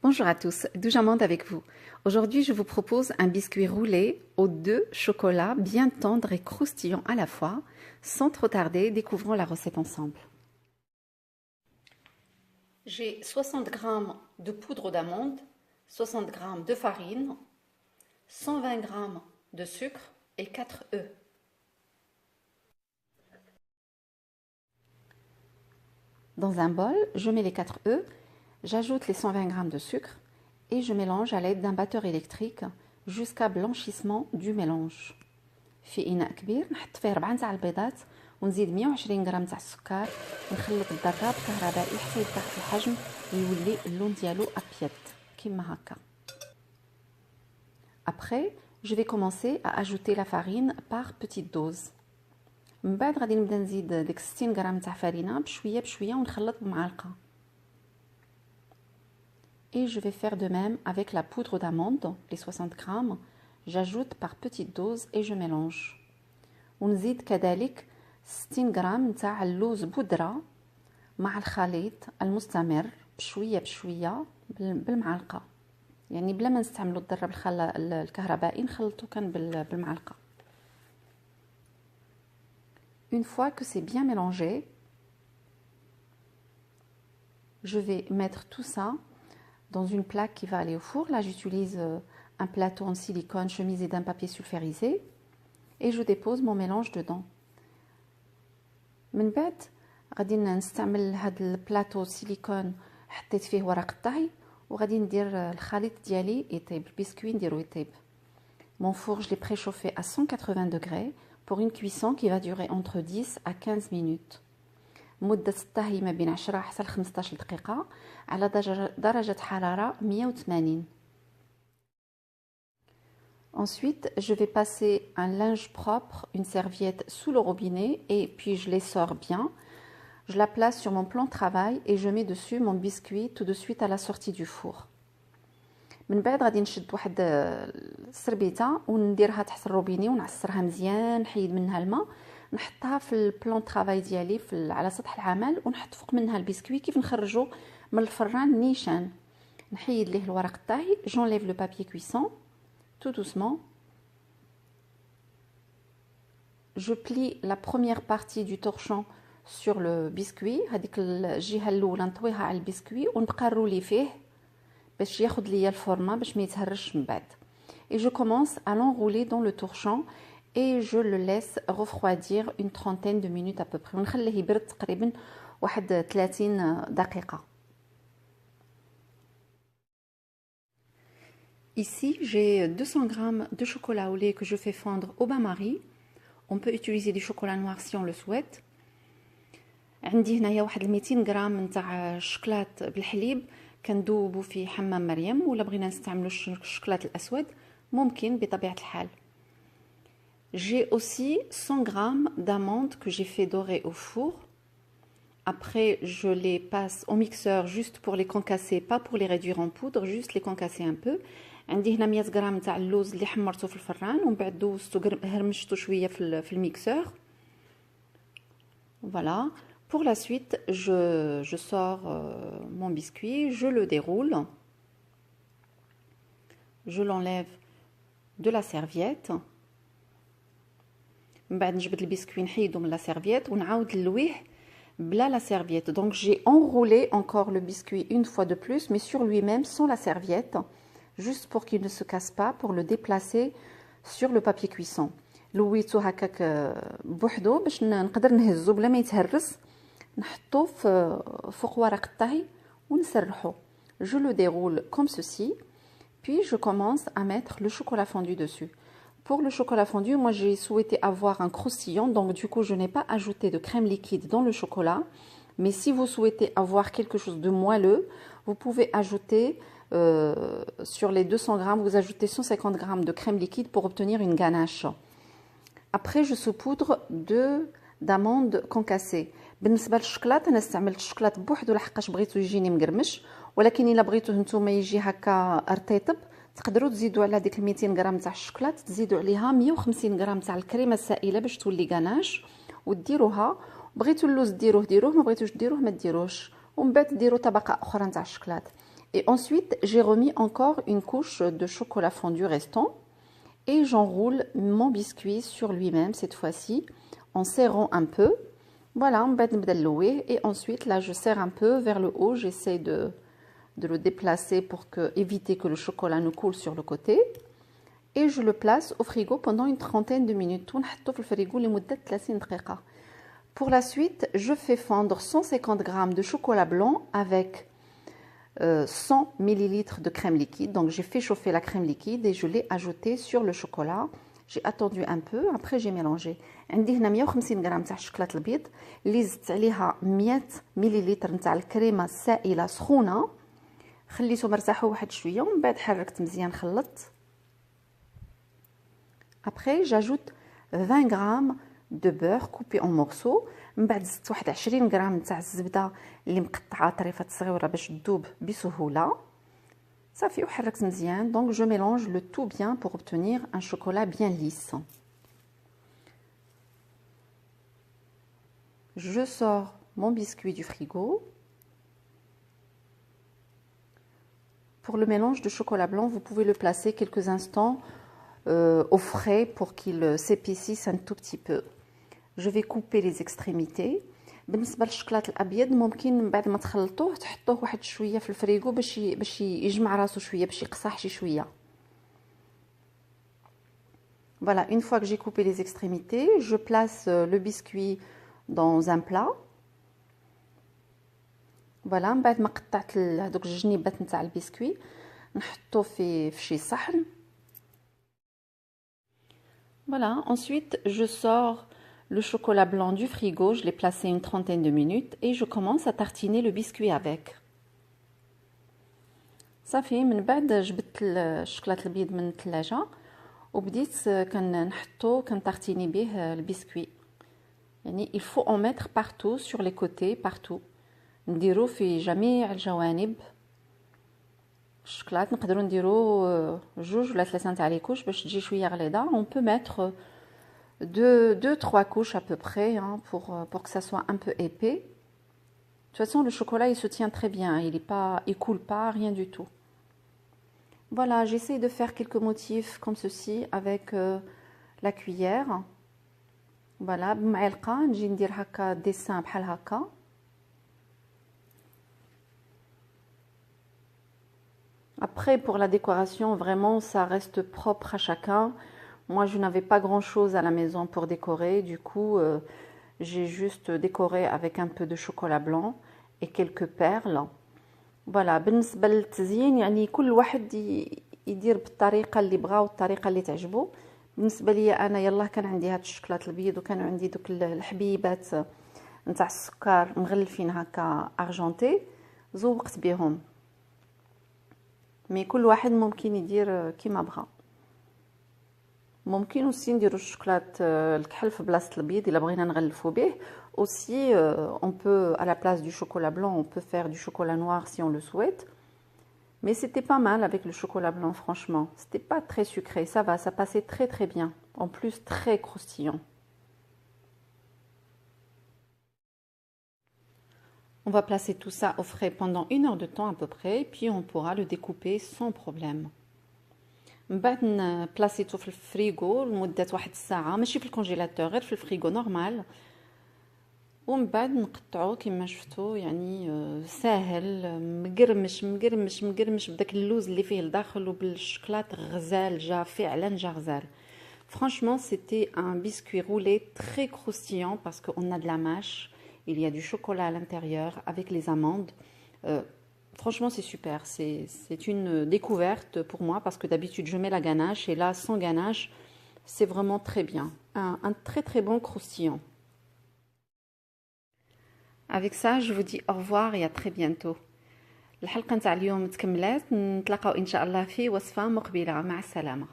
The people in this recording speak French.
Bonjour à tous, Doujamande avec vous. Aujourd'hui, je vous propose un biscuit roulé aux 2 chocolats bien tendres et croustillants à la fois. Sans trop tarder, découvrons la recette ensemble. J'ai 60 g de poudre d'amande, 60 g de farine, 120 g de sucre et 4 œufs. Dans un bol, je mets les 4 œufs, j'ajoute les 120 g de sucre et je mélange à l'aide d'un batteur électrique jusqu'à blanchissement du mélange. في إناء كبير نحط فيه 4 نتاع البيضات ونزيد 120 غرام تاع السكر ونخلط الضراب كهربائي حتى يفتح في الحجم ويولي اللون ديالو أبيض كيما هكا. Après, je vais commencer à ajouter la farine par petite dose. من بعد غادي نبدا نزيد ديك 60 غرام تاع فرينه بشويه بشويه ونخلط بمعلقه. Et je vais faire de même avec la poudre d'amande, les 60 grammes. J'ajoute par petite dose et je mélange. ونزيد كذلك 60 غرام تاع اللوز بودرة مع الخليط المستمر بشوية بشوية بالمعلقة. يعني بلا ما نستعملوا الضرب الكهربائي نخلطو كان بالمعلقة. Une fois que c'est bien mélangé, je vais mettre tout ça dans une plaque qui va aller au four. Là, j'utilise un plateau en silicone chemisé d'un papier sulfurisé et je dépose mon mélange dedans. من بعد غادي نستعمل هذا البلاطو سيليكون حطيت فيه ورق الطهي وغادي ندير الخليط ديالي يطيب البسكوي نديرو يطيب. Mon four, je l'ai préchauffé à 180 degrés pour une cuisson qui va durer entre 10 à 15 minutes. مدة الطهي ما بين 10 حتى 15 دقيقة على درجة حرارة 180. Ensuite, je vais passer un linge propre, une serviette sous le robinet et puis je l'essore bien. Je la place sur mon plan de travail et je mets dessus mon biscuit tout de suite à la sortie du four. من بعد غادي نشد واحد السربيته ونديرها تحت الروبيني ونعصرها مزيان نحيد منها الماء نحطها في البلان ترافاي ديالي على سطح العمل ونحط فوق منها البسكوي كيف نخرجو من الفران نيشان. نحيد ليه الورق الطهي. J'enlève le papier cuisson tout doucement. Je plie la première partie du torchon sur le biscuit. هذيك الجهه الاولى نطويها على البسكوي ونبقى نرولي فيه باش ياخد ليا الفورمه باش ما يتهرش من بعد. Et je commence à l'enrouler dans le torchon et je le laisse refroidir une trentaine de minutes à peu près. ونخليه يبرد تقريبا واحد 30 دقيقه. Ici, j'ai 200 g de chocolat au lait que je fais fondre au bain-marie. On peut utiliser du chocolat noir si on le souhaite. عندي هنايا واحد 200 غرام نتاع الشوكولات بالحليب كندوبو في حمام مريم ولا بغينا نستعملوا الشوكولات الاسود ممكن بطبيعه الحال. J'ai aussi 100 g d'amandes que j'ai fait dorer au four. Après, je les passe au mixeur juste pour les concasser, pas pour les réduire en poudre, juste les concasser un peu. عندي هنا 100 غرام تاع اللوز اللي حمرته في الفران ومن بعد دوزته هرمشته شويه في الميكسeur. Voilà. Pour la suite, je sors mon biscuit, je le déroule, je l'enlève de la serviette. من بعد نجبد البسكوي نحيدو من la serviette ونعاود نلويه بلا la serviette. Donc j'ai enroulé encore le biscuit une fois de plus, mais sur lui-même sans la serviette, juste pour qu'il ne se casse pas, pour le déplacer sur le papier cuisson. لويتو هكاك بوحدو باش نقدر نهزو بلا ما يتهرس. نحطو فوق ورق الطهي ونسرحو. Je le déroule comme ceci, puis je commence à mettre le chocolat fondu dessus. Pour le chocolat fondu, moi j'ai souhaité avoir un croustillant, donc du coup je n'ai pas ajouté de crème liquide dans le chocolat. Mais si vous souhaitez avoir quelque chose de moelleux, vous pouvez ajouter sur les 200 grammes, vous ajoutez 150 grammes de crème liquide pour obtenir une ganache. Après, je saupoudre d'amandes concassées. بالنسبه للشوكولات انا استعملت الشوكولات بوحدو لحقاش بغيتو يجيني مقرمش، ولكن الا بغيتوه نتوما يجي هكا رطيطب تقدروا تزيدوا على ديك 200 غرام تاع الشوكولات تزيدوا عليها 150 غرام تاع الكريمه السائله باش تولي غاناش وديروها. بغيتوا اللوز ديروه ما بغيتوش ديروه ما ديروش ومن بعد ديروا طبقه اخرى تاع الشوكولات. Et ensuite, j'ai remis encore une couche de chocolat fondu restant et j'enroule mon biscuit sur lui-même cette fois-ci en serrant un peu. Voilà, et ensuite là je serre un peu vers le haut, j'essaie de le déplacer pour éviter que le chocolat ne coule sur le côté. Et je le place au frigo pendant une trentaine de minutes. Pour la suite, je fais fondre 150 g de chocolat blanc avec 100 ml de crème liquide. Donc j'ai fait chauffer la crème liquide et je l'ai ajoutée sur le chocolat. J'ai attendu un peu, après j'ai mélangé. عندي هنا 150 غرام تاع الشوكولاط البيض اللي زدت عليها 100 مليلتر نتاع الكريمه السائله سخونه. خليتهم ارتاحوا واحد شويه ومن بعد حركت مزيان خلطت. Après j'ajoute 20 g de beurre coupé en morceaux. من بعد زدت واحد 20 غرام نتاع الزبده اللي مقطعه طريفات صغيره باش تذوب بسهوله. صافي وحركت مزيان. Donc je mélange le tout bien pour obtenir un chocolat bien lisse. Je sors mon biscuit du frigo. Pour le mélange de chocolat blanc, vous pouvez le placer quelques instants au frais pour qu'il s'épaississe un tout petit peu. Je vais couper les extrémités. بالنسبه للشوكولاط الابيض ممكن من بعد ما تخلطوه تحطوه واحد شويه في الفريغو باش يجمع راسو شويه باش يقصح شي شويه. Voilà, une fois que j'ai coupé les extrémités, je place le biscuit dans un plat. Voilà, من بعد ما قطعت هذوك الجنيبات نتاع البسكوي نحطو في شي صحن. Voilà, ensuite je sors le chocolat blanc du frigo, je l'ai placé une trentaine de minutes et je commence à tartiner le biscuit avec. صافي من بعد جبت الشوكولات البيض من الثلاجه وبديت كنحطو كنتارتيني به البسكوي. يعني il faut en mettre partout sur les côtés partout. نديرو في جميع الجوانب. الشوكولات نقدروا نديرو جوج ولا ثلاثه نتاع لي كوش باش تجي شويه غليظه. On peut mettre deux, trois couches à peu près hein, pour que ça soit un peu épais. De toute façon, le chocolat, il se tient très bien. Il coule pas, rien du tout. Voilà, j'essaie de faire quelques motifs comme ceci avec la cuillère. Voilà, بمعلقة نجي ندير هكا dessin بحال هكا. Après, pour la décoration, vraiment, ça reste propre à chacun. Moi, je n'avais pas grand-chose à la maison pour décorer. Du coup, j'ai juste décoré avec un peu de chocolat blanc et quelques perles. Voilà, بالنسبة للتزيين يعني كل واحد يدير بالطريقة اللي بغا والطريقة اللي تعجبو. بالنسبة لي أنا يلا كان عندي هاد الشوكولات البيض وكانوا عندي دوك الحبيبات نتاع السكر مغلفين هكا أرجنتي زوقت بهم. مي كل واحد ممكن يدير كيما بغا. ممكن aussi نديرو الشوكولات الكحل في بلاصه البيض الا بغينا نغلفو به. Aussi on peut à la place du chocolat blanc on peut faire du chocolat noir si on le souhaite. Mais c'était pas mal avec le chocolat blanc franchement. C'était pas très sucré, ça va, ça passait très très bien. En plus très croustillant. On va placer tout ça au frais pendant 1 heure de temps à peu près, puis on pourra le découper sans problème. من بعد بلاصيتو في الفريغو لمده واحد الساعه ماشي في الكونجيلاتور غير في الفريغو نورمال ومن بعد نقطعو كما شفتوا يعني ساهل مقرمش مقرمش مقرمش بداك اللوز اللي فيه لداخل وبالشوكولات غزال جا فعلا جا غزال. Franchement, c'était un biscuit roulé très croustillant parce qu'on a de la mâche, il y a du chocolat à l'intérieur avec les amandes. Franchement, c'est super. C'est une découverte pour moi parce que d'habitude, je mets la ganache et là, sans ganache, c'est vraiment très bien. Un très très bon croustillant. Avec ça, je vous dis au revoir et à très bientôt. الحلقة نتاع اليوم تكملات نتلاقاو إن شاء الله في وصفة مقبلة. مع السلامة.